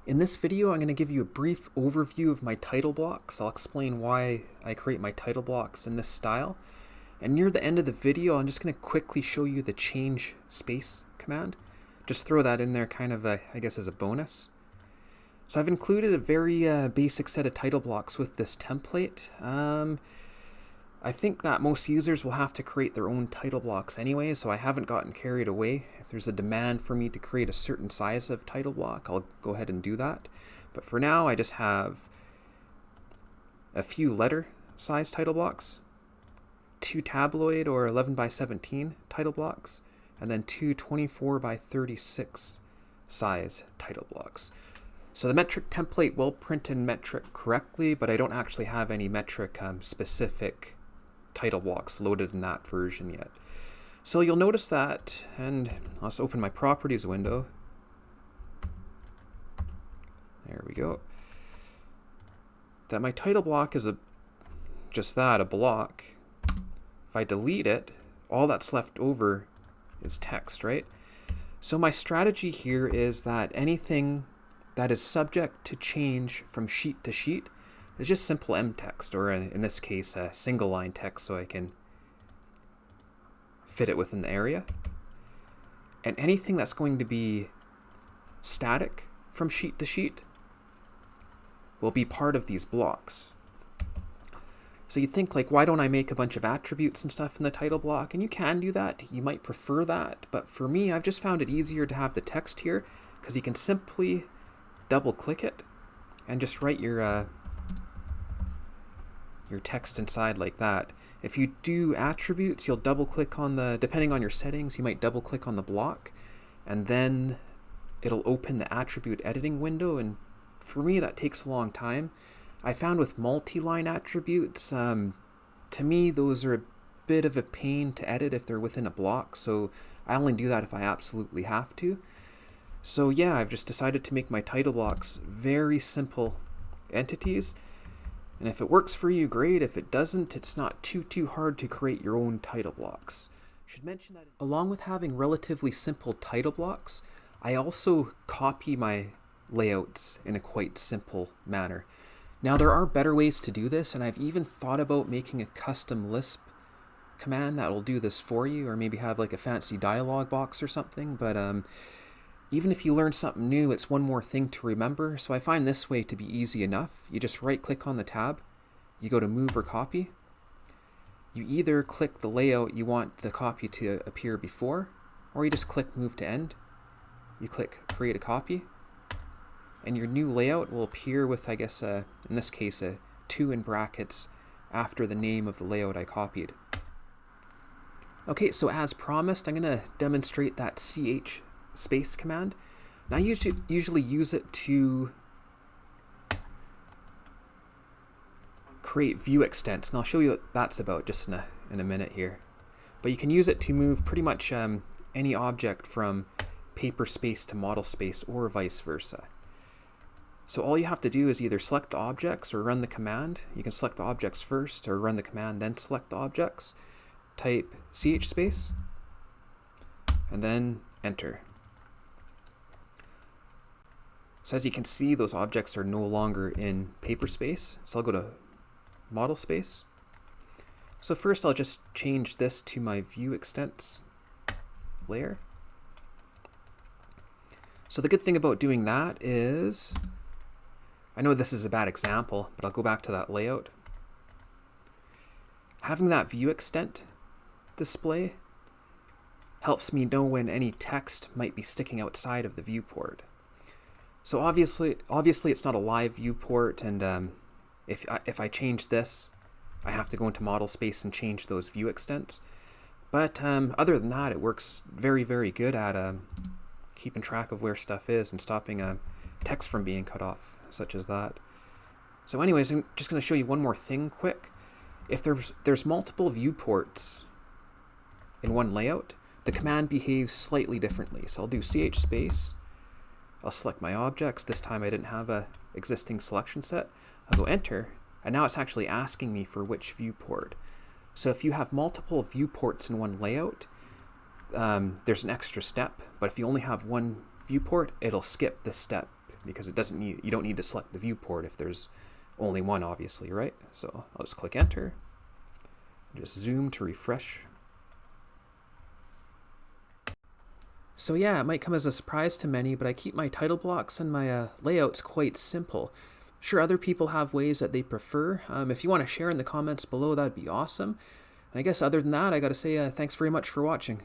In this video, I'm going to give you a brief overview of my title blocks. I'll explain why I create my title blocks in this style. And near the end of the video, I'm just going to quickly show you the change space command. Just throw that in there kind of, I guess, as a bonus. So I've included a very basic set of title blocks with this template. I think that most users will have to create their own title blocks anyway, so I haven't gotten carried away. If there's a demand for me to create a certain size of title block, I'll go ahead and do that. But for now, I just have a few letter size title blocks, 2 tabloid or 11 by 17 title blocks, and then 2 24 by 36 size title blocks. So the metric template will print in metric correctly, but I don't actually have any metric specific title blocks loaded in that version yet. So you'll notice that, and let's open my properties window. There we go. That my title block is just that, a block. If I delete it, all that's left over is text, right? So my strategy here is that anything that is subject to change from sheet to sheet is just simple M text, or in this case, a single line text, so I can fit it within the area. And anything that's going to be static from sheet to sheet will be part of these blocks. So you think, like, why don't I make a bunch of attributes and stuff in the title block? And you can do that. You might prefer that. But for me, I've just found it easier to have the text here because you can simply double click it and just write your text inside like that. If you do attributes, you'll double click on depending on your settings, you might double click on the block, and then it'll open the attribute editing window. And for me, that takes a long time. I found with multi-line attributes, to me, those are a bit of a pain to edit if they're within a block. So I only do that if I absolutely have to. So yeah, I've just decided to make my title blocks very simple entities. And if it works for you, great. If it doesn't, it's not too hard to create your own title blocks. Should mention that along with having relatively simple title blocks, I also copy my layouts in a quite simple manner. Now there are better ways to do this, and I've even thought about making a custom Lisp command that will do this for you, or maybe have like a fancy dialog box or something, but even if you learn something new, it's one more thing to remember. So I find this way to be easy enough. You just right click on the tab, you go to move or copy. You either click the layout you want the copy to appear before, or you just click move to end. You click create a copy, and your new layout will appear with, I guess, in this case, a 2 in brackets after the name of the layout I copied. Okay, so as promised, I'm going to demonstrate that ch space command. Now I usually use it to create view extents, and I'll show you what that's about just in a minute here. But you can use it to move pretty much any object from paper space to model space, or vice versa. So all you have to do is either select the objects or run the command. You can select the objects first or run the command, then select the objects. Type ch space and then enter. So as you can see, those objects are no longer in paper space. So I'll go to model space. So first I'll just change this to my view extents layer. So the good thing about doing that is, I know this is a bad example, but I'll go back to that layout. Having that view extent display helps me know when any text might be sticking outside of the viewport. So obviously it's not a live viewport, and if I change this, I have to go into model space and change those view extents. But other than that, it works very good at keeping track of where stuff is and stopping text from being cut off, such as that. So anyways, I'm just going to show you one more thing quick. If there's multiple viewports in one layout, the command behaves slightly differently. So I'll do ch space. I'll select my objects. This time I didn't have a existing selection set. I'll go enter, and now it's actually asking me for which viewport. So if you have multiple viewports in one layout, there's an extra step, but if you only have one viewport, it'll skip this step because you don't need to select the viewport if there's only one, obviously, right? So I'll just click enter, just zoom to refresh. So yeah, it might come as a surprise to many, but I keep my title blocks and my layouts quite simple. Sure, other people have ways that they prefer. If you want to share in the comments below, that'd be awesome. And I guess other than that, I gotta say thanks very much for watching.